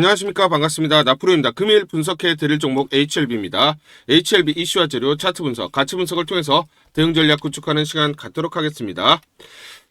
안녕하십니까. 반갑습니다. 나프로입니다. 금일 분석해 드릴 종목 HLB입니다. HLB 이슈와 재료, 차트 분석, 가치 분석을 통해서 대응 전략 구축하는 시간 갖도록 하겠습니다.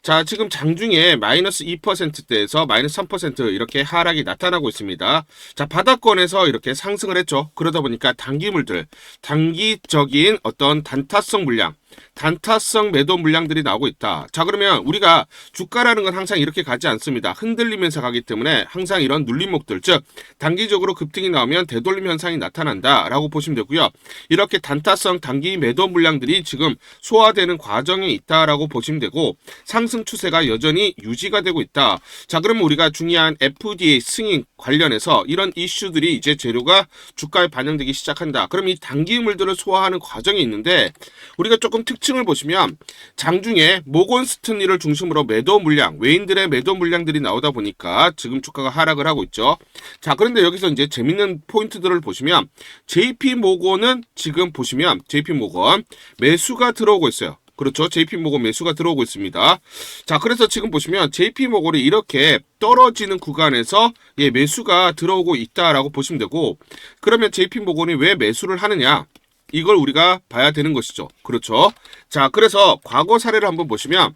자, 지금 장중에 마이너스 2%대에서 마이너스 3% 이렇게 하락이 나타나고 있습니다. 자, 바닥권에서 이렇게 상승을 했죠. 그러다 보니까 단기물들, 단기적인 어떤 단타성 물량, 단타성 매도 물량들이 나오고 있다. 자, 그러면 우리가 주가라는 건 항상 이렇게 가지 않습니다. 흔들리면서 가기 때문에 항상 이런 눌림목들, 즉 단기적으로 급등이 나오면 되돌림 현상이 나타난다라고 보시면 되고요. 이렇게 단타성 단기 매도 물량들이 지금 소화되는 과정에 있다라고 보시면 되고, 상승 추세가 여전히 유지가 되고 있다. 자, 그러면 우리가 중요한 FDA 승인 관련해서 이런 이슈들이 이제 재료가 주가에 반영되기 시작한다. 그럼 이 단기물들을 소화하는 과정이 있는데, 우리가 조금 특징을 보시면 장중에 모건 스탠리를 중심으로 매도 물량, 외인들의 매도 물량들이 나오다 보니까 지금 주가가 하락을 하고 있죠. 자, 그런데 여기서 이제 재밌는 포인트들을 보시면 JP모건은 지금 보시면 JP모건 매수가 들어오고 있어요. 그렇죠. JP모건 매수가 들어오고 있습니다. 자, 그래서 지금 보시면 JP모건이 이렇게 떨어지는 구간에서 매수가 들어오고 있다라고 보시면 되고, 그러면 JP모건이 왜 매수를 하느냐? 이걸 우리가 봐야 되는 것이죠. 그렇죠. 자, 그래서 과거 사례를 한번 보시면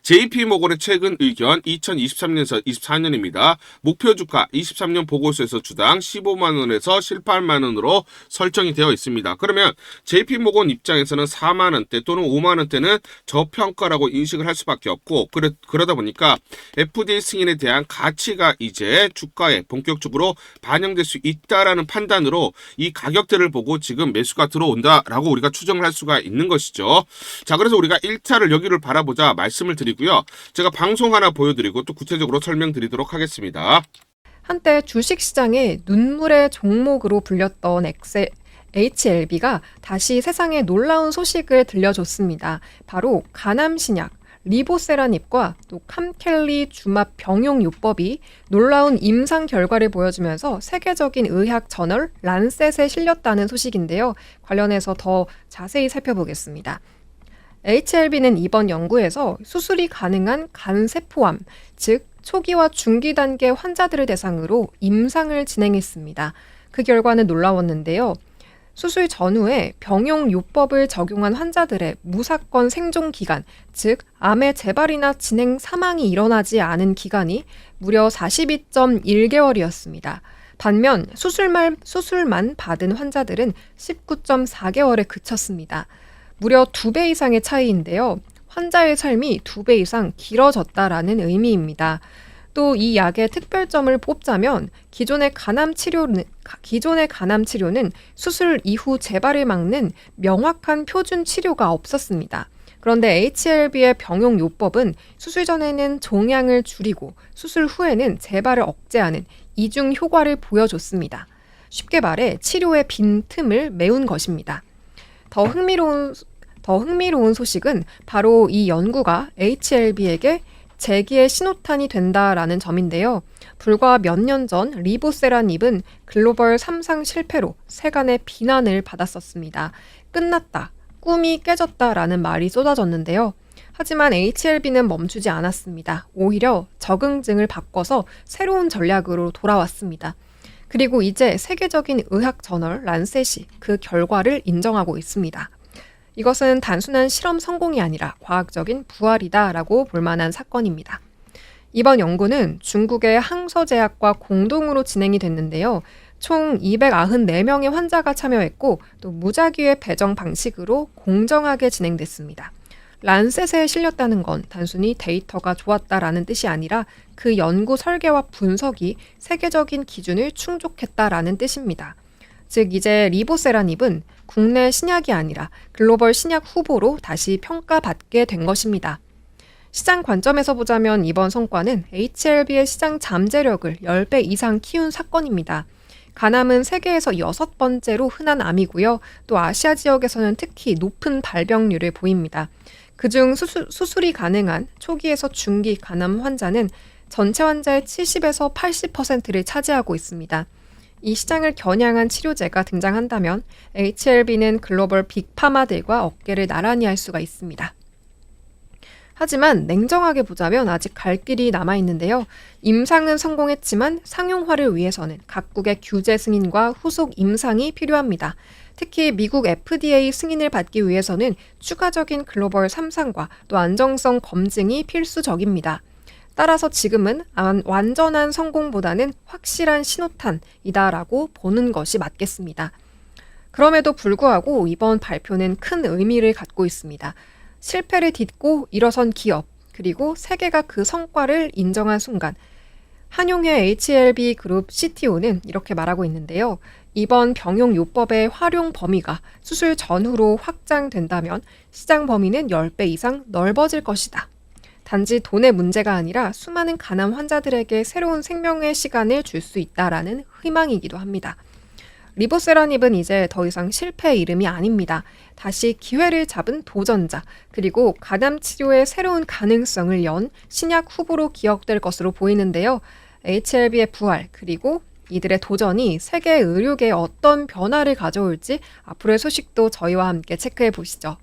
JP모건의 최근 의견 2023년에서 24년입니다. 목표 주가 23년 보고서에서 주당 15만원에서 18만원으로 설정이 되어 있습니다. 그러면 JP모건 입장에서는 4만원대 또는 5만원대는 저평가라고 인식을 할 수밖에 없고, 그러다 보니까 FDA 승인에 대한 가치가 이제 주가에 본격적으로 반영될 수 있다라는 판단으로 이 가격대를 보고 지금 매수가 들어온다라고 우리가 추정을 할 수가 있는 것이죠. 자, 그래서 우리가 1차를 여기를 바라보자 말씀을 드리고요. 제가 방송 하나 보여드리고 또 구체적으로 설명드리도록 하겠습니다. 한때 주식시장의 눈물의 종목으로 불렸던 HLB가 다시 세상에 놀라운 소식을 들려줬습니다. 바로 간암신약 리보세라닙과 또 캄켈리 주합 병용요법이 놀라운 임상 결과를 보여주면서 세계적인 의학 저널 란셋에 실렸다는 소식인데요. 관련해서 더 자세히 살펴보겠습니다. HLB는 이번 연구에서 수술이 가능한 간세포암, 즉 초기와 중기 단계 환자들을 대상으로 임상을 진행했습니다. 그 결과는 놀라웠는데요. 수술 전후에 병용요법을 적용한 환자들의 무사건 생존 기간, 즉 암의 재발이나 진행 사망이 일어나지 않은 기간이 무려 42.1개월이었습니다. 반면 수술만 받은 환자들은 19.4개월에 그쳤습니다. 무려 2배 이상의 차이인데요. 환자의 삶이 2배 이상 길어졌다라는 의미입니다. 또 이 약의 특별점을 뽑자면 기존의 간암 치료는 수술 이후 재발을 막는 명확한 표준 치료가 없었습니다. 그런데 HLB의 병용요법은 수술 전에는 종양을 줄이고 수술 후에는 재발을 억제하는 이중 효과를 보여줬습니다. 쉽게 말해 치료의 빈틈을 메운 것입니다. 더 흥미로운 소식은 바로 이 연구가 HLB에게 재기의 신호탄이 된다라는 점인데요. 불과 몇 년 전 리보세라닙은 글로벌 3상 실패로 세간의 비난을 받았었습니다. 끝났다, 꿈이 깨졌다라는 말이 쏟아졌는데요. 하지만 HLB는 멈추지 않았습니다. 오히려 적응증을 바꿔서 새로운 전략으로 돌아왔습니다. 그리고 이제 세계적인 의학 저널 란셋이 그 결과를 인정하고 있습니다. 이것은 단순한 실험 성공이 아니라 과학적인 부활이다라고 볼 만한 사건입니다. 이번 연구는 중국의 항서제약과 공동으로 진행이 됐는데요. 총 294명의 환자가 참여했고 또 무작위의 배정 방식으로 공정하게 진행됐습니다. 란셋에 실렸다는 건 단순히 데이터가 좋았다라는 뜻이 아니라 그 연구 설계와 분석이 세계적인 기준을 충족했다라는 뜻입니다. 즉 이제 리보세라닙은 국내 신약이 아니라 글로벌 신약 후보로 다시 평가받게 된 것입니다. 시장 관점에서 보자면 이번 성과는 HLB의 시장 잠재력을 10배 이상 키운 사건입니다. 간암은 세계에서 6번째로 흔한 암이고요. 또 아시아 지역에서는 특히 높은 발병률을 보입니다. 그중 수술이 가능한 초기에서 중기 간암 환자는 전체 환자의 70에서 80%를 차지하고 있습니다. 이 시장을 겨냥한 치료제가 등장한다면 HLB는 글로벌 빅파마들과 어깨를 나란히 할 수가 있습니다. 하지만 냉정하게 보자면 아직 갈 길이 남아 있는데요. 임상은 성공했지만 상용화를 위해서는 각국의 규제 승인과 후속 임상이 필요합니다. 특히 미국 FDA 승인을 받기 위해서는 추가적인 글로벌 3상과 또 안정성 검증이 필수적입니다. 따라서 지금은 완전한 성공보다는 확실한 신호탄이다라고 보는 것이 맞겠습니다. 그럼에도 불구하고 이번 발표는 큰 의미를 갖고 있습니다. 실패를 딛고 일어선 기업, 그리고 세계가 그 성과를 인정한 순간, 한용회 HLB 그룹 CTO는 이렇게 말하고 있는데요. 이번 병용요법의 활용 범위가 수술 전후로 확장된다면 시장 범위는 10배 이상 넓어질 것이다. 단지 돈의 문제가 아니라 수많은 간암 환자들에게 새로운 생명의 시간을 줄 수 있다라는 희망이기도 합니다. 리보세라닙은 이제 더 이상 실패의 이름이 아닙니다. 다시 기회를 잡은 도전자, 그리고 간암 치료의 새로운 가능성을 연 신약 후보로 기억될 것으로 보이는데요. HLB의 부활, 그리고 이들의 도전이 세계 의료계에 어떤 변화를 가져올지 앞으로의 소식도 저희와 함께 체크해 보시죠.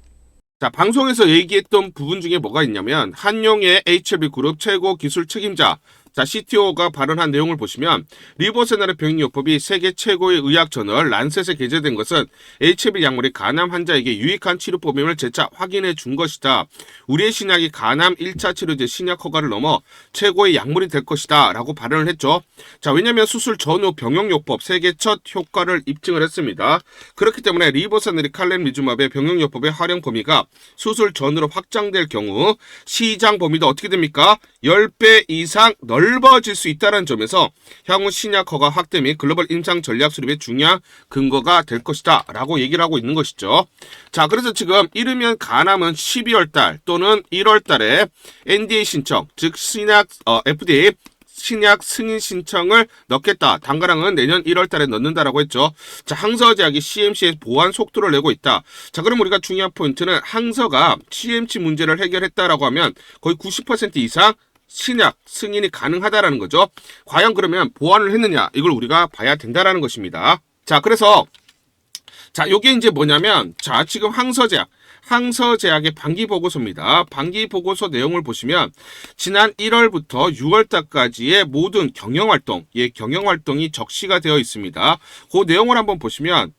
자, 방송에서 얘기했던 부분 중에 뭐가 있냐면 한용의 HLB 그룹 최고 기술 책임자 CTO가 발언한 내용을 보시면 리보세라닙 병용요법이 세계 최고의 의학 저널 란셋에 게재된 것은 HLB 약물이 간암 환자에게 유익한 치료법임을 재차 확인해 준 것이다. 우리의 신약이 간암 1차 치료제 신약 허가를 넘어 최고의 약물이 될 것이다 라고 발언을 했죠. 자, 왜냐하면 수술 전후 병용요법 세계 첫 효과를 입증을 했습니다. 그렇기 때문에 리보세라닙 칼렘리주맙의 병용요법의 활용 범위가 수술 전후로 확장될 경우 시장 범위도 어떻게 됩니까? 10배 이상 넓어질 수 있다는 점에서 향후 신약 허가 확대 및 글로벌 임상 전략 수립의 중요한 근거가 될 것이다 라고 얘기를 하고 있는 것이죠. 자, 그래서 지금 이르면 간암은 12월 달 또는 1월 달에 NDA 신청, 즉 신약 FDA 신약 승인 신청을 넣겠다. 당가랑은 내년 1월 달에 넣는다라고 했죠. 자, 항서제약이 CMC에 보완 속도를 내고 있다. 자, 그럼 우리가 중요한 포인트는 항서가 CMC 문제를 해결했다라고 하면 거의 90% 이상 신약 승인이 가능하다라는 거죠. 과연 그러면 보완을 했느냐? 이걸 우리가 봐야 된다라는 것입니다. 자, 그래서 요게 이제 뭐냐면 지금 항서제약의 반기 보고서입니다. 반기 보고서 내용을 보시면 지난 1월부터 6월 달까지의 모든 경영활동이 적시가 되어 있습니다. 그 내용을 한번 보시면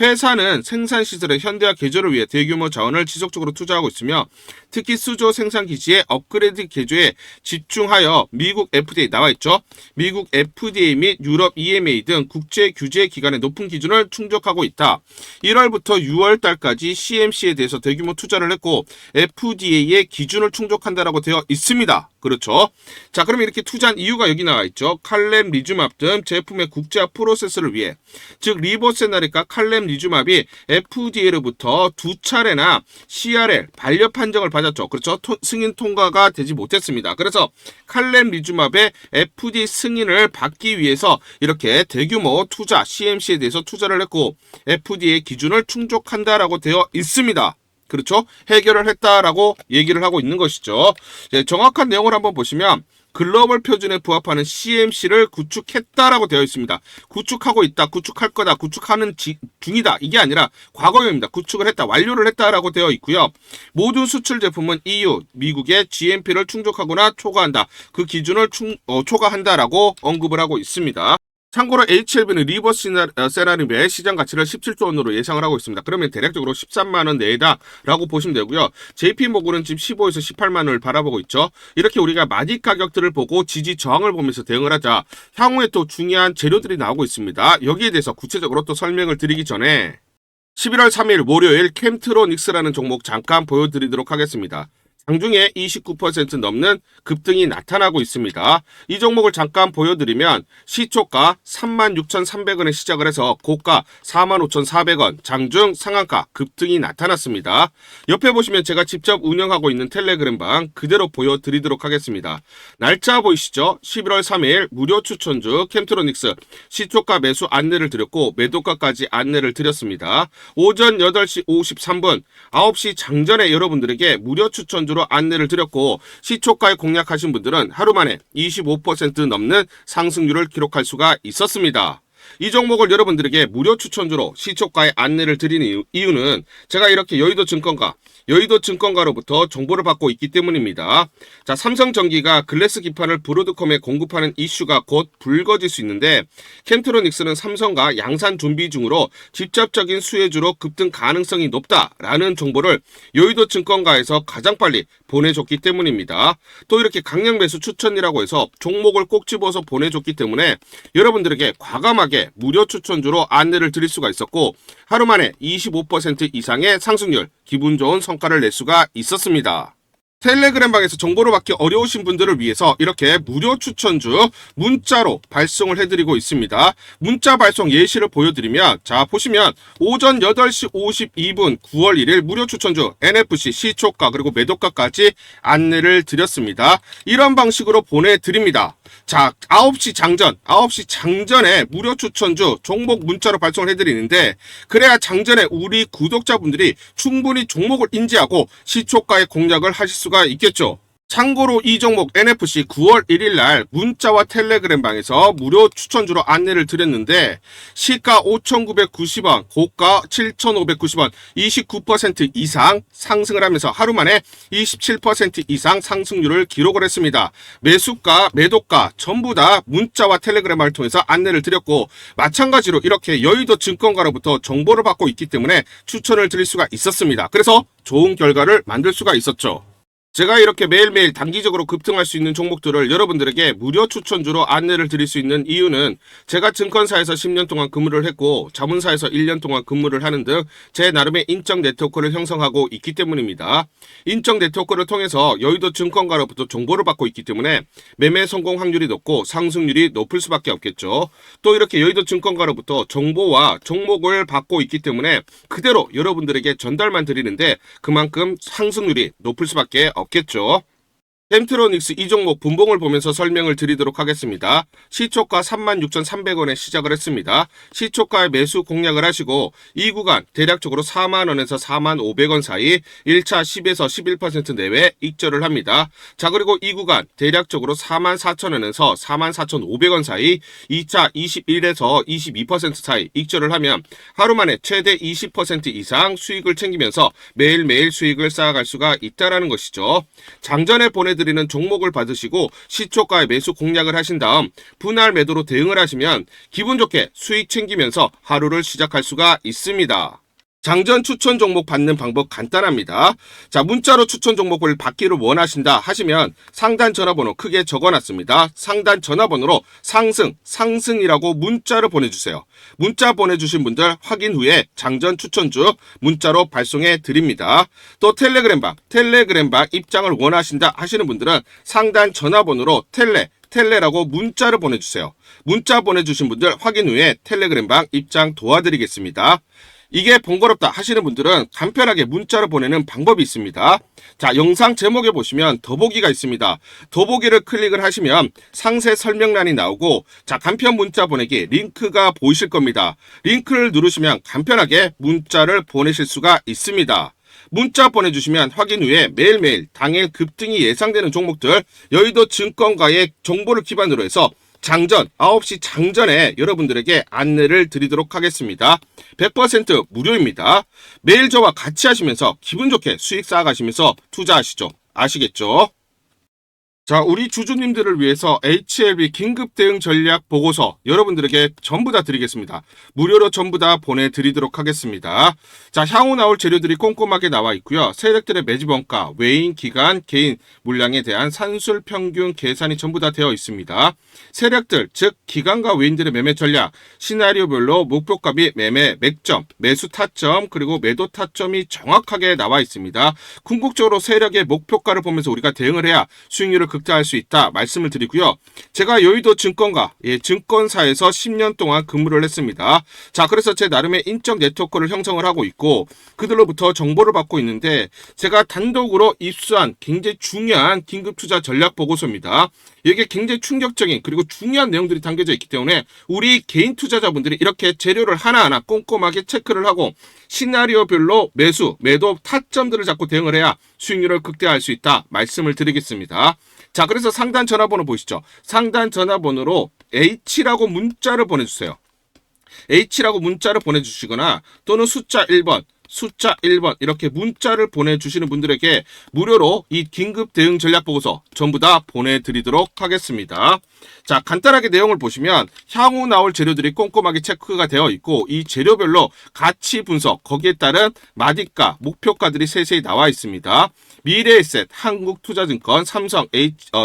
회사는 생산시설의 현대화 개조를 위해 대규모 자원을 지속적으로 투자하고 있으며 특히 수조 생산기지의 업그레이드 개조에 집중하여 미국 FDA 나와 있죠. 미국 FDA 및 유럽 EMA 등 국제 규제 기관의 높은 기준을 충족하고 있다. 1월부터 6월 달까지 CMC에 대해서 대규모 투자를 했고 FDA의 기준을 충족한다라고 되어 있습니다. 그렇죠. 자, 그럼 이렇게 투자한 이유가 여기 나와 있죠. 칼렘리주맙 등 제품의 국제화 프로세스를 위해, 즉 리보세라닙과 칼렘리주맙이 FDA로부터 2차례나 CRL 반려 판정을 받았죠. 그렇죠. 승인 통과가 되지 못했습니다. 그래서 칼렘리주맙의 FDA 승인을 받기 위해서 이렇게 대규모 투자, CMC에 대해서 투자를 했고 FDA 기준을 충족한다라고 되어 있습니다. 그렇죠. 해결을 했다라고 얘기를 하고 있는 것이죠. 정확한 내용을 한번 보시면 글로벌 표준에 부합하는 CMC를 구축했다라고 되어 있습니다. 구축하고 있다, 구축할 거다, 구축하는 중이다. 이게 아니라 과거형입니다. 구축을 했다, 완료를 했다라고 되어 있고요. 모든 수출 제품은 EU, 미국의 GMP를 충족하거나 초과한다. 그 기준을 초과한다라고 언급을 하고 있습니다. 참고로 HLB는 리보세라닙의 시장 가치를 17조 원으로 예상을 하고 있습니다. 그러면 대략적으로 13만 원 내다라고 보시면 되고요. JP모건은 지금 15에서 18만 원을 바라보고 있죠. 이렇게 우리가 마디 가격들을 보고 지지 저항을 보면서 대응을 하자 향후에 또 중요한 재료들이 나오고 있습니다. 여기에 대해서 구체적으로 또 설명을 드리기 전에 11월 3일 월요일 캠트로닉스라는 종목 잠깐 보여드리도록 하겠습니다. 장중에 29% 넘는 급등이 나타나고 있습니다. 이 종목을 잠깐 보여드리면 시초가 36,300원에 시작을 해서 고가 45,400원, 장중 상한가 급등이 나타났습니다. 옆에 보시면 제가 직접 운영하고 있는 텔레그램방 그대로 보여드리도록 하겠습니다. 날짜 보이시죠? 11월 3일 무료 추천주 캠트로닉스 시초가 매수 안내를 드렸고 매도가까지 안내를 드렸습니다. 오전 8시 53분 9시 장전에 여러분들에게 무료 추천주로 안내를 드렸고 시초가에 공략하신 분들은 하루 만에 25% 넘는 상승률을 기록할 수가 있었습니다. 이 종목을 여러분들에게 무료 추천주로 시초가에 안내를 드리는 이유는 제가 이렇게 여의도증권가로부터 정보를 받고 있기 때문입니다. 자, 삼성전기가 글래스 기판을 브로드컴에 공급하는 이슈가 곧 불거질 수 있는데 캠트로닉스는 삼성과 양산 준비 중으로 직접적인 수혜주로 급등 가능성이 높다라는 정보를 여의도증권가에서 가장 빨리 보내줬기 때문입니다. 또 이렇게 강력 매수 추천이라고 해서 종목을 꼭 집어서 보내줬기 때문에 여러분들에게 과감하게 무료 추천주로 안내를 드릴 수가 있었고 하루 만에 25% 이상의 상승률, 기분 좋은 성과를 낼 수가 있었습니다. 텔레그램방에서 정보를 받기 어려우신 분들을 위해서 이렇게 무료 추천주 문자로 발송을 해드리고 있습니다. 문자 발송 예시를 보여드리면 자 보시면 오전 8시 52분 9월 1일 무료 추천주 NFC 시초가 그리고 매도가까지 안내를 드렸습니다. 이런 방식으로 보내드립니다. 자 9시 장전에 무료 추천주 종목 문자로 발송을 해드리는데 그래야 장전에 우리 구독자분들이 충분히 종목을 인지하고 시초가의 공략을 하실 수가 있겠죠. 참고로 이 종목 NFC 9월 1일 날 문자와 텔레그램방에서 무료 추천주로 안내를 드렸는데 시가 5,990원, 고가 7,590원, 29% 이상 상승을 하면서 하루 만에 27% 이상 상승률을 기록을 했습니다. 매수가, 매도가 전부 다 문자와 텔레그램을 통해서 안내를 드렸고 마찬가지로 이렇게 여의도 증권가로부터 정보를 받고 있기 때문에 추천을 드릴 수가 있었습니다. 그래서 좋은 결과를 만들 수가 있었죠. 제가 이렇게 매일매일 단기적으로 급등할 수 있는 종목들을 여러분들에게 무료 추천주로 안내를 드릴 수 있는 이유는 제가 증권사에서 10년 동안 근무를 했고 자문사에서 1년 동안 근무를 하는 등 제 나름의 인적 네트워크를 형성하고 있기 때문입니다. 인적 네트워크를 통해서 여의도 증권가로부터 정보를 받고 있기 때문에 매매 성공 확률이 높고 상승률이 높을 수밖에 없겠죠. 또 이렇게 여의도 증권가로부터 정보와 종목을 받고 있기 때문에 그대로 여러분들에게 전달만 드리는데 그만큼 상승률이 높을 수밖에 없겠죠. 캠트로닉스 이 종목 분봉을 보면서 설명을 드리도록 하겠습니다. 시초가 36,300원에 시작을 했습니다. 시초가에 매수 공략을 하시고 이 구간 대략적으로 4만원에서 4만500원 사이 1차 10에서 11% 내외 익절을 합니다. 자 그리고 이 구간 대략적으로 44,000원에서 44,500원 사이 2차 21에서 22% 사이 익절을 하면 하루 만에 최대 20% 이상 수익을 챙기면서 매일매일 수익을 쌓아갈 수가 있다는 것이죠. 장전에 보내드리는 종목을 받으시고 시초가에 매수 공략을 하신 다음 분할 매도로 대응을 하시면 기분 좋게 수익 챙기면서 하루를 시작할 수가 있습니다. 장전 추천 종목 받는 방법 간단합니다. 자, 문자로 추천 종목을 받기를 원하신다 하시면 상단 전화번호 크게 적어놨습니다. 상단 전화번호로 상승이라고 문자를 보내주세요. 문자 보내주신 분들 확인 후에 장전 추천주 문자로 발송해 드립니다. 또 텔레그램방 입장을 원하신다 하시는 분들은 상단 전화번호로 텔레라고 문자를 보내주세요. 문자 보내주신 분들 확인 후에 텔레그램방 입장 도와드리겠습니다. 이게 번거롭다 하시는 분들은 간편하게 문자를 보내는 방법이 있습니다. 자, 영상 제목에 보시면 더보기가 있습니다. 더보기를 클릭을 하시면 상세 설명란이 나오고 자, 간편 문자 보내기 링크가 보이실 겁니다. 링크를 누르시면 간편하게 문자를 보내실 수가 있습니다. 문자 보내주시면 확인 후에 매일매일 당일 급등이 예상되는 종목들 여의도 증권가의 정보를 기반으로 해서 장전 9시 장전에 여러분들에게 안내를 드리도록 하겠습니다. 100% 무료입니다. 매일 저와 같이 하시면서 기분 좋게 수익 쌓아가시면서 투자하시죠. 아시겠죠? 자, 우리 주주님들을 위해서 HLB 긴급 대응 전략 보고서 여러분들에게 전부 다 드리겠습니다. 무료로 전부 다 보내드리도록 하겠습니다. 자, 향후 나올 재료들이 꼼꼼하게 나와 있고요. 세력들의 매집 원가, 외인, 기간, 개인 물량에 대한 산술 평균 계산이 전부 다 되어 있습니다. 세력들, 즉 기간과 외인들의 매매 전략, 시나리오별로 목표가 및 매매 맥점, 매수 타점, 그리고 매도 타점이 정확하게 나와 있습니다. 궁극적으로 세력의 목표가를 보면서 우리가 대응을 해야 수익률을 극대화할 수 있다 말씀을 드리고요. 제가 여의도 증권가, 증권사에서 10년 동안 근무를 했습니다. 자, 그래서 제 나름의 인적 네트워크를 형성을 하고 있고 그들로부터 정보를 받고 있는데 제가 단독으로 입수한 굉장히 중요한 긴급투자 전략 보고서입니다. 이게 굉장히 충격적인 그리고 중요한 내용들이 담겨져 있기 때문에 우리 개인 투자자분들이 이렇게 재료를 하나하나 꼼꼼하게 체크를 하고 시나리오별로 매수, 매도 타점들을 잡고 대응을 해야 수익률을 극대화할 수 있다 말씀을 드리겠습니다. 자, 그래서 상단 전화번호 보시죠. 상단 전화번호로 H라고 문자를 보내주세요. H라고 문자를 보내주시거나 또는 숫자 1번 이렇게 문자를 보내주시는 분들에게 무료로 이 긴급 대응 전략 보고서 전부 다 보내드리도록 하겠습니다. 자, 간단하게 내용을 보시면 향후 나올 재료들이 꼼꼼하게 체크가 되어 있고 이 재료별로 가치 분석, 거기에 따른 마디가, 목표가들이 세세히 나와 있습니다. 미래에셋, 한국투자증권, 삼성,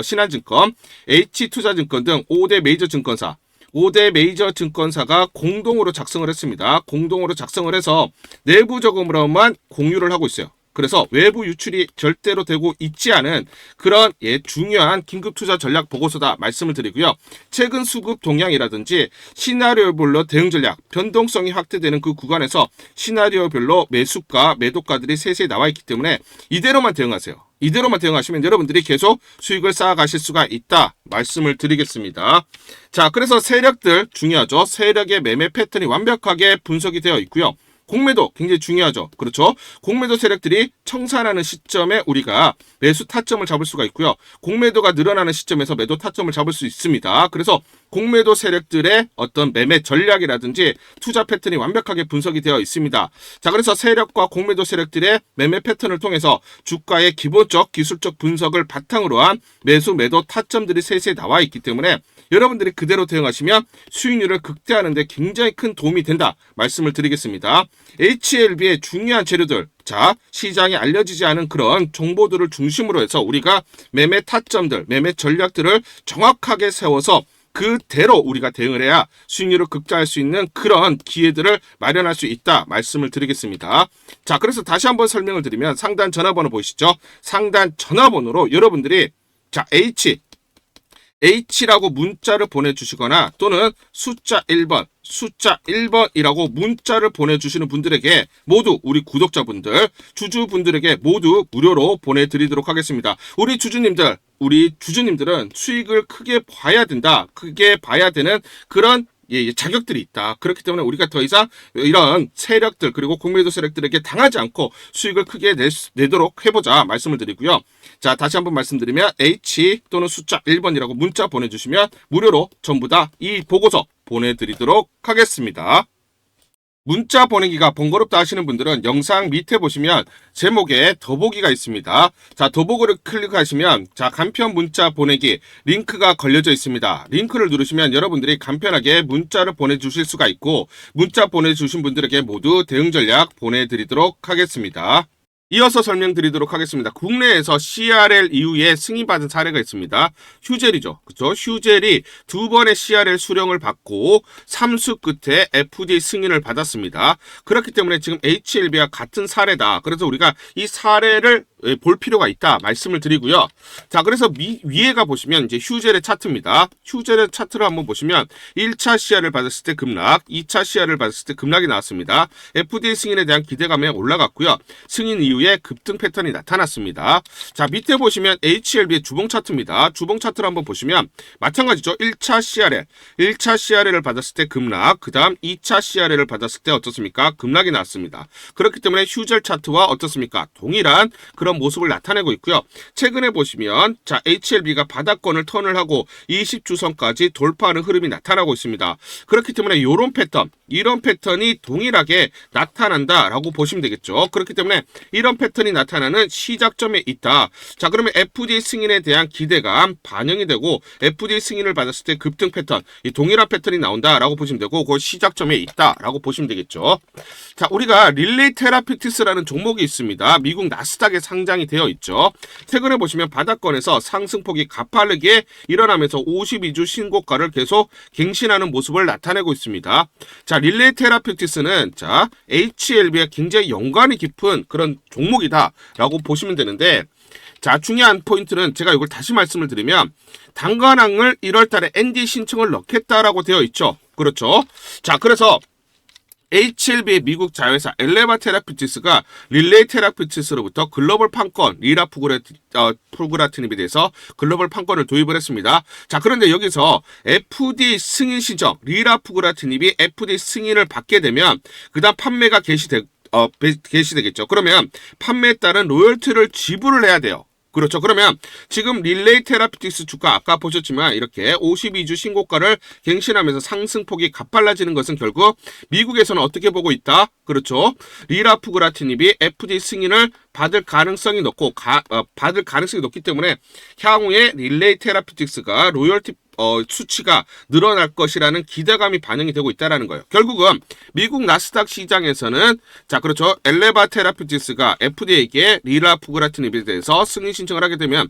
신한증권, H투자증권 등 5대 메이저 증권사 5대 메이저 증권사가 공동으로 작성을 했습니다. 공동으로 작성을 해서 내부적으로만 공유를 하고 있어요. 그래서 외부 유출이 절대로 되고 있지 않은 그런 중요한 긴급투자 전략 보고서다 말씀을 드리고요. 최근 수급 동향이라든지 시나리오별로 대응 전략, 변동성이 확대되는 그 구간에서 시나리오별로 매수가, 매도가들이 세세히 나와 있기 때문에 이대로만 대응하세요. 이대로만 대응하시면 여러분들이 계속 수익을 쌓아가실 수가 있다 말씀을 드리겠습니다. 자, 그래서 세력들 중요하죠. 세력의 매매 패턴이 완벽하게 분석이 되어 있고요. 공매도 굉장히 중요하죠. 그렇죠? 공매도 세력들이 청산하는 시점에 우리가 매수 타점을 잡을 수가 있고요. 공매도가 늘어나는 시점에서 매도 타점을 잡을 수 있습니다. 그래서 공매도 세력들의 어떤 매매 전략이라든지 투자 패턴이 완벽하게 분석이 되어 있습니다. 자, 그래서 세력과 공매도 세력들의 매매 패턴을 통해서 주가의 기본적 기술적 분석을 바탕으로 한 매수 매도 타점들이 세세히 나와 있기 때문에 여러분들이 그대로 대응하시면 수익률을 극대화하는 데 굉장히 큰 도움이 된다 말씀을 드리겠습니다. HLB의 중요한 재료들, 자, 시장에 알려지지 않은 그런 정보들을 중심으로 해서 우리가 매매 타점들, 매매 전략들을 정확하게 세워서 그대로 우리가 대응을 해야 수익률을 극대화할 수 있는 그런 기회들을 마련할 수 있다 말씀을 드리겠습니다. 자, 그래서 다시 한번 설명을 드리면 상단 전화번호 보이시죠? 상단 전화번호로 여러분들이 자, H라고 문자를 보내주시거나 또는 숫자 1번이라고 문자를 보내주시는 분들에게 모두 우리 구독자분들, 주주분들에게 모두 무료로 보내드리도록 하겠습니다. 우리 주주님들은 수익을 크게 봐야 된다. 크게 봐야 되는 그런 자격들이 있다. 그렇기 때문에 우리가 더 이상 이런 세력들 그리고 공매도 세력들에게 당하지 않고 수익을 크게 내도록 해보자 말씀을 드리고요. 자, 다시 한번 말씀드리면 H 또는 숫자 1번이라고 문자 보내주시면 무료로 전부 다 이 보고서 보내드리도록 하겠습니다. 문자 보내기가 번거롭다 하시는 분들은 영상 밑에 보시면 제목에 더보기가 있습니다. 자, 더보기를 클릭하시면 자, 간편 문자 보내기 링크가 걸려져 있습니다. 링크를 누르시면 여러분들이 간편하게 문자를 보내주실 수가 있고 문자 보내주신 분들에게 모두 대응 전략 보내드리도록 하겠습니다. 이어서 설명드리도록 하겠습니다. 국내에서 CRL 이후에 승인받은 사례가 있습니다. 휴젤이죠. 그렇죠? 휴젤이 2번의 CRL 수령을 받고 3수 끝에 FDA 승인을 받았습니다. 그렇기 때문에 지금 HLB와 같은 사례다. 그래서 우리가 이 사례를 볼 필요가 있다 말씀을 드리고요. 자, 그래서 위에가 보시면 이제 휴젤의 차트입니다. 휴젤의 차트를 한번 보시면 1차 CR을 받았을 때 급락, 2차 CR을 받았을 때 급락이 나왔습니다. FDA 승인에 대한 기대감에 올라갔고요. 승인 이후에 급등 패턴이 나타났습니다. 자, 밑에 보시면 HLB의 주봉 차트입니다. 주봉 차트를 한번 보시면 마찬가지죠. 1차 CRL을 받았을 때 급락, 그 다음 2차 CRL을 받았을 때 어떻습니까? 급락이 나왔습니다. 그렇기 때문에 휴젤 차트와 어떻습니까? 동일한 그런 모습을 나타내고 있고요. 최근에 보시면 자, HLB가 바닥권을 턴을 하고 20주선까지 돌파하는 흐름이 나타나고 있습니다. 그렇기 때문에 이런 패턴이 동일하게 나타난다라고 보시면 되겠죠. 그렇기 때문에 이런 패턴이 나타나는 시작점에 있다. 자, 그러면 FDA 승인에 대한 기대감 반영이 되고 FDA 승인을 받았을 때 급등 패턴, 이 동일한 패턴이 나온다라고 보시면 되고 그 시작점에 있다라고 보시면 되겠죠. 자, 우리가 릴레이 테라피utics라는 종목이 있습니다. 미국 나스닥에 상장이 되어 있죠. 최근에 보시면 바닥권에서 상승폭이 가파르게 일어나면서 52주 신고가를 계속 갱신하는 모습을 나타내고 있습니다. 자, 릴레이 테라피utics는 자, HLB와 굉장히 연관이 깊은 그런 종목이다라고 보시면 되는데 자, 중요한 포인트는 제가 이걸 다시 말씀을 드리면 단관항을 1월달에 ND 신청을 넣겠다라고 되어 있죠. 그렇죠. 자, 그래서 HLB의 미국 자회사 엘레바 테라피utics가 릴레이 테라피utics로부터 글로벌 판권 리라푸그라틴ib에 대해서 글로벌 판권을 도입을 했습니다. 자, 그런데 여기서 FDA 승인 신청 리라푸그라틴ib이 FDA 승인을 받게 되면 그다음 판매가 개시되겠죠. 그러면 판매에 따른 로열티를 지불을 해야 돼요. 그렇죠. 그러면 지금 릴레이 테라피틱스 주가 아까 보셨지만 이렇게 52주 신고가를 갱신하면서 상승폭이 가팔라지는 것은 결국 미국에서는 어떻게 보고 있다? 그렇죠. 리라푸그라티닙이 FDA 승인을 받을 가능성이 높기 때문에 향후에 릴레이 테라피틱스가 로열티 수치가 늘어날 것이라는 기대감이 반영이 되고 있다는 거예요. 결국은 미국 나스닥 시장에서는 자 그렇죠. 엘레바 테라피틱스가 FDA에게 리라푸그라티닙에 대해서 승인 신청을 하게 되면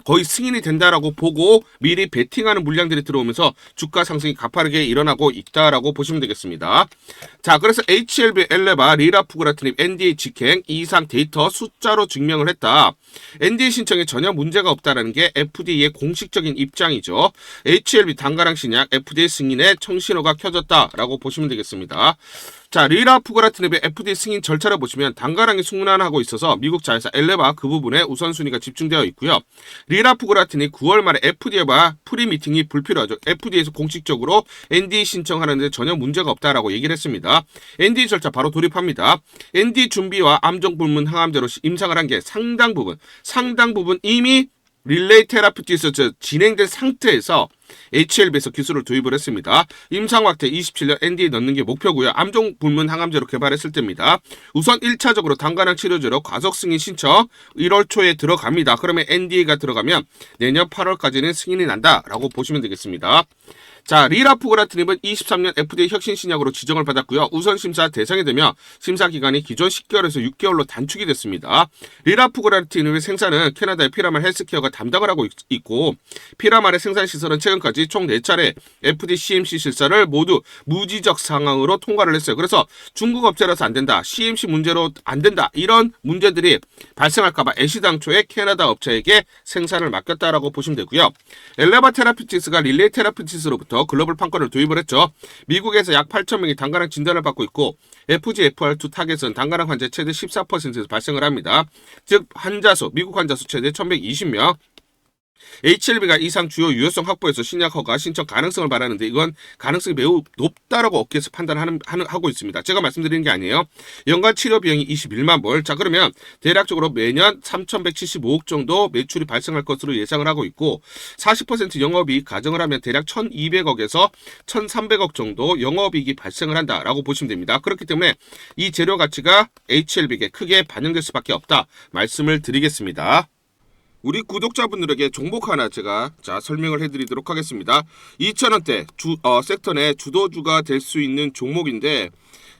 거의 승인이 된다라고 보고 미리 베팅하는 물량들이 들어오면서 주가 상승이 가파르게 일어나고 있다라고 보시면 되겠습니다. 자 그래서 HLB 엘레바 리라푸그라티닙 NDA 직행 이상 데이터 숫자로 증명을 했다. NDA 신청에 전혀 문제가 없다라는 게 FDA의 공식적인 입장이죠. HLB 단가랑 신약 FDA 승인에 청신호가 켜졌다라고 보시면 되겠습니다. 자, 리라푸그라티닙의 FDA 승인 절차를 보시면 단가랑이 승인하고 있어서 미국 자회사 엘레바 그 부분에 우선순위가 집중되어 있고요. 리라푸그라티닙 9월 말에 FDA와 프리미팅이 불필요하죠. FDA에서 공식적으로 NDA 신청하는데 전혀 문제가 없다라고 얘기를 했습니다. NDA 절차 바로 돌입합니다. NDA 준비와 암정 불문 항암제로 임상을 한 게 상당 부분 이미 릴레이 테라피틱스 진행된 상태에서 HLB에서 기술을 도입을 했습니다. 임상 확대 27년 NDA 넣는 게 목표고요. 암종 불문 항암제로 개발했을 때입니다. 우선 1차적으로 단가랑 치료제로 과속 승인 신청 1월 초에 들어갑니다. 그러면 NDA가 들어가면 내년 8월까지는 승인이 난다라고 보시면 되겠습니다. 자, 리라푸그라티닙은 23년 FDA 혁신 신약으로 지정을 받았고요. 우선 심사 대상이 되며 심사 기간이 기존 10개월에서 6개월로 단축이 됐습니다. 리라푸그라티닙의 생산은 캐나다의 피라말 헬스케어가 담당을 하고 있고 피라말의 생산 시설은 최근까지 총 4차례 FDA CMC 실사를 모두 무지적 상황으로 통과를 했어요. 그래서 중국 업체라서 안 된다, CMC 문제로 안 된다 이런 문제들이 발생할까봐 애시당초에 캐나다 업체에게 생산을 맡겼다라고 보시면 되고요. 엘레바 테라피틱스가 릴레이 테라피틱스로부터 글로벌 판권을 도입을 했죠. 미국에서 약 8,000명이 단가랑 진단을 받고 있고 FGFR2 타겟은 단가랑 환자 최대 14%에서 발생을 합니다. 즉 미국 환자 수 최대 1,120명. HLB가 이상 주요 유효성 확보에서 신약 허가 신청 가능성을 말하는데 이건 가능성이 매우 높다라고 업계에서 판단하고 있습니다. 제가 말씀드리는 게 아니에요. 연간 치료 비용이 21만 불. 자 그러면 대략적으로 매년 3,175억 정도 매출이 발생할 것으로 예상을 하고 있고 40% 영업이익 가정을 하면 대략 1,200억에서 1,300억 정도 영업이익이 발생을 한다라고 보시면 됩니다. 그렇기 때문에 이 재료 가치가 HLB에게 크게 반영될 수밖에 없다 말씀을 드리겠습니다. 우리 구독자분들에게 종목 하나 제가 설명을 해드리도록 하겠습니다. 2,000원대 섹터 내 주도주가 될 수 있는 종목인데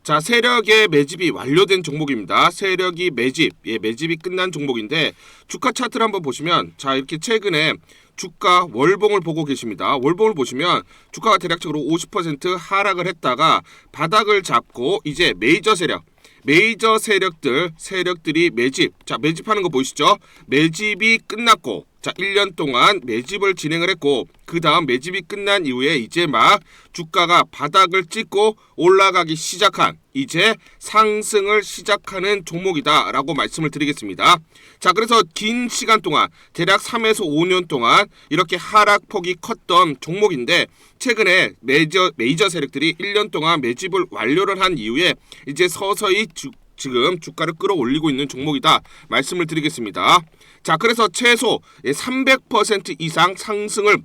자 세력의 매집이 완료된 종목입니다. 세력이 매집이 끝난 종목인데 주가 차트를 한번 보시면 자 이렇게 최근에 주가 월봉을 보고 계십니다. 월봉을 보시면 주가가 대략적으로 50% 하락을 했다가 바닥을 잡고 이제 메이저 세력들이 매집하는 거 보이시죠? 매집이 끝났고 자 1년 동안 매집을 진행을 했고 그 다음 매집이 끝난 이후에 이제 막 주가가 바닥을 찍고 올라가기 시작한 이제 상승을 시작하는 종목이다 라고 말씀을 드리겠습니다. 자 그래서 긴 시간 동안 대략 3에서 5년 동안 이렇게 하락폭이 컸던 종목인데 최근에 메이저 세력들이 1년 동안 매집을 완료를 한 이후에 이제 서서히 지금 주가를 끌어올리고 있는 종목이다 말씀을 드리겠습니다. 자 그래서 최소 300% 이상 상승을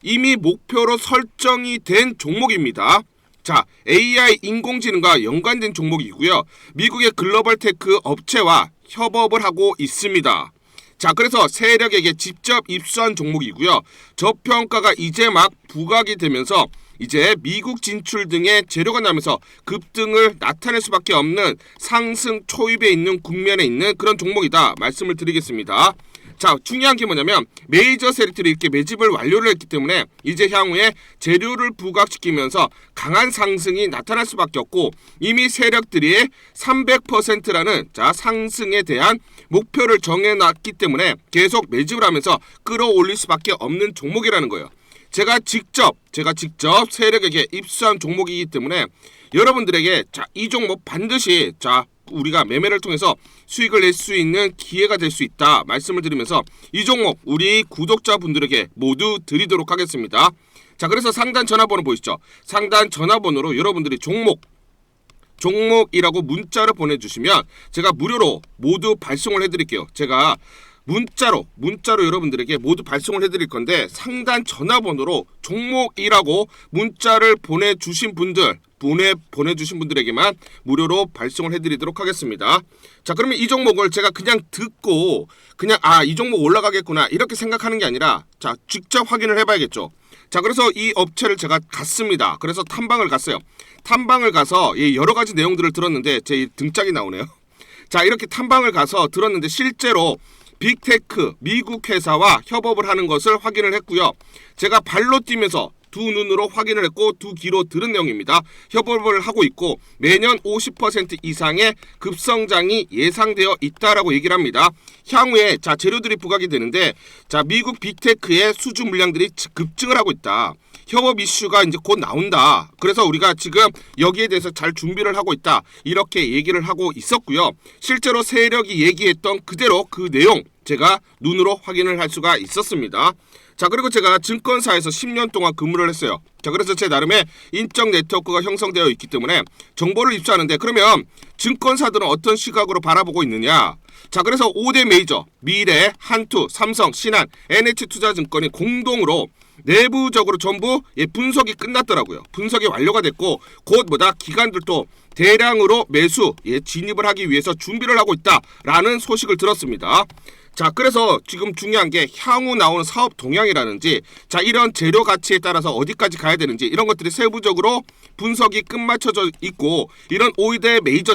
이미 목표로 설정이 된 종목입니다. 자 AI 인공지능과 연관된 종목이고요. 미국의 글로벌 테크 업체와 협업을 하고 있습니다. 자 그래서 세력에게 직접 입수한 종목이고요. 저평가가 이제 막 부각이 되면서 이제 미국 진출 등의 재료가 나면서 급등을 나타낼 수밖에 없는 상승 초입에 있는 국면에 있는 그런 종목이다 말씀을 드리겠습니다. 자 중요한 게 뭐냐면 메이저 세력들이 이렇게 매집을 완료를 했기 때문에 이제 향후에 재료를 부각시키면서 강한 상승이 나타날 수밖에 없고 이미 세력들이 300%라는 상승에 대한 목표를 정해놨기 때문에 계속 매집을 하면서 끌어올릴 수밖에 없는 종목이라는 거예요. 제가 직접 세력에게 입수한 종목이기 때문에 여러분들에게 이 종목 반드시 우리가 매매를 통해서 수익을 낼 수 있는 기회가 될 수 있다 말씀을 드리면서 이 종목 우리 구독자분들에게 모두 드리도록 하겠습니다. 자 그래서 상단 전화번호 보이시죠? 상단 전화번호로 여러분들이 종목 종목이라고 문자로 보내주시면 제가 무료로 모두 발송을 해드릴게요. 제가 문자로 여러분들에게 모두 발송을 해드릴 건데 상단 전화번호로 종목이라고 문자를 보내주신 분들에게만 무료로 발송을 해드리도록 하겠습니다. 자, 그러면 이 종목을 제가 그냥 듣고 그냥 이 종목 올라가겠구나 이렇게 생각하는 게 아니라 자, 직접 확인을 해봐야겠죠. 자, 그래서 이 업체를 제가 갔습니다. 그래서 탐방을 갔어요. 탐방을 가서 여러 가지 내용들을 들었는데 제 등짝이 나오네요. 자, 이렇게 탐방을 가서 들었는데 실제로 빅테크 미국 회사와 협업을 하는 것을 확인을 했고요. 제가 발로 뛰면서 두 눈으로 확인을 했고 두 귀로 들은 내용입니다. 협업을 하고 있고 매년 50% 이상의 급성장이 예상되어 있다라고 얘기를 합니다. 향후에 자 재료들이 부각이 되는데 자 미국 빅테크의 수주 물량들이 급증을 하고 있다. 협업 이슈가 이제 곧 나온다. 그래서 우리가 지금 여기에 대해서 잘 준비를 하고 있다. 이렇게 얘기를 하고 있었고요. 실제로 세력이 얘기했던 그대로 그 내용 제가 눈으로 확인을 할 수가 있었습니다. 자, 그리고 제가 증권사에서 10년 동안 근무를 했어요. 자, 그래서 제 나름의 인적 네트워크가 형성되어 있기 때문에 정보를 입수하는데 그러면 증권사들은 어떤 시각으로 바라보고 있느냐? 자, 그래서 5대 메이저 미래, 한투, 삼성, 신한, NH투자증권이 공동으로 내부적으로 전부 분석이 끝났더라고요. 분석이 완료가 됐고 곧 기관들도 대량으로 매수 진입을 하기 위해서 준비를 하고 있다라는 소식을 들었습니다. 자, 그래서 지금 중요한 게 향후 나오는 사업 동향이라든지 자 이런 재료 가치에 따라서 어디까지 가야 되는지 이런 것들이 세부적으로 분석이 끝마쳐져 있고 이런 5대 메이저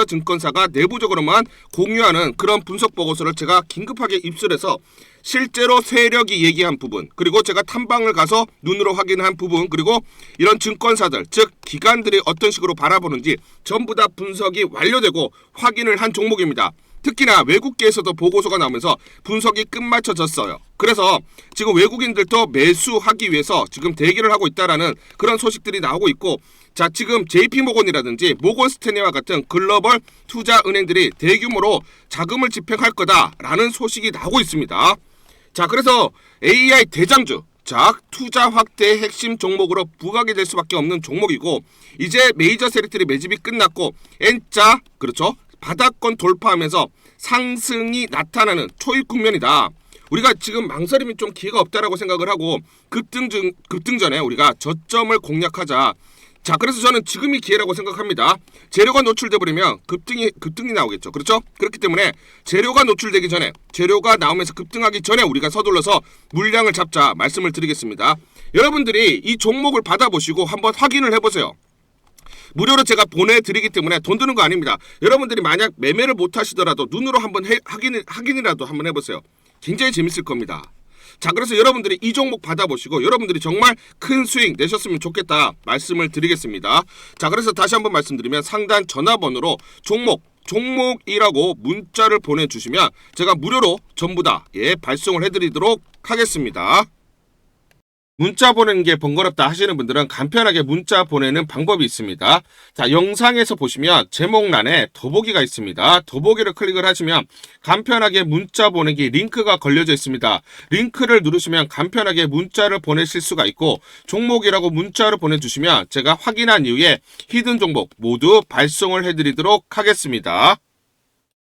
증권사가 내부적으로만 공유하는 그런 분석 보고서를 제가 긴급하게 입수해서 실제로 세력이 얘기한 부분 그리고 제가 탐방을 가서 눈으로 확인한 부분 그리고 이런 증권사들 즉 기관들이 어떤 식으로 바라보는지 전부 다 분석이 완료되고 확인을 한 종목입니다. 특히나 외국계에서도 보고서가 나오면서 분석이 끝마쳐졌어요. 그래서 지금 외국인들도 매수하기 위해서 지금 대기를 하고 있다라는 그런 소식들이 나오고 있고 자 지금 JP모건이라든지 모건스탠리와 같은 글로벌 투자 은행들이 대규모로 자금을 집행할 거다라는 소식이 나오고 있습니다. 자 그래서 AI 대장주 자 투자 확대의 핵심 종목으로 부각이 될 수밖에 없는 종목이고 이제 메이저 세력들이 매집이 끝났고 N자 그렇죠. 바닥권 돌파하면서 상승이 나타나는 초입 국면이다. 우리가 지금 망설임이 좀 기회가 없다라고 생각을 하고 급등 전에 우리가 저점을 공략하자. 자, 그래서 저는 지금이 기회라고 생각합니다. 재료가 노출돼 버리면 급등이 나오겠죠. 그렇죠? 그렇기 때문에 재료가 노출되기 전에 재료가 나오면서 급등하기 전에 우리가 서둘러서 물량을 잡자 말씀을 드리겠습니다. 여러분들이 이 종목을 받아보시고 한번 확인을 해보세요. 무료로 제가 보내드리기 때문에 돈 드는 거 아닙니다. 여러분들이 만약 매매를 못 하시더라도 눈으로 한번 확인이라도 한번 해보세요. 굉장히 재밌을 겁니다. 자, 그래서 여러분들이 이 종목 받아보시고 여러분들이 정말 큰 수익 내셨으면 좋겠다 말씀을 드리겠습니다. 자, 그래서 다시 한번 말씀드리면 상단 전화번호로 종목이라고 문자를 보내주시면 제가 무료로 전부 다 발송을 해드리도록 하겠습니다. 문자 보내는 게 번거롭다 하시는 분들은 간편하게 문자 보내는 방법이 있습니다. 자, 영상에서 보시면 제목란에 더보기가 있습니다. 더보기를 클릭을 하시면 간편하게 문자 보내기 링크가 걸려져 있습니다. 링크를 누르시면 간편하게 문자를 보내실 수가 있고 종목이라고 문자를 보내주시면 제가 확인한 이후에 히든 종목 모두 발송을 해드리도록 하겠습니다.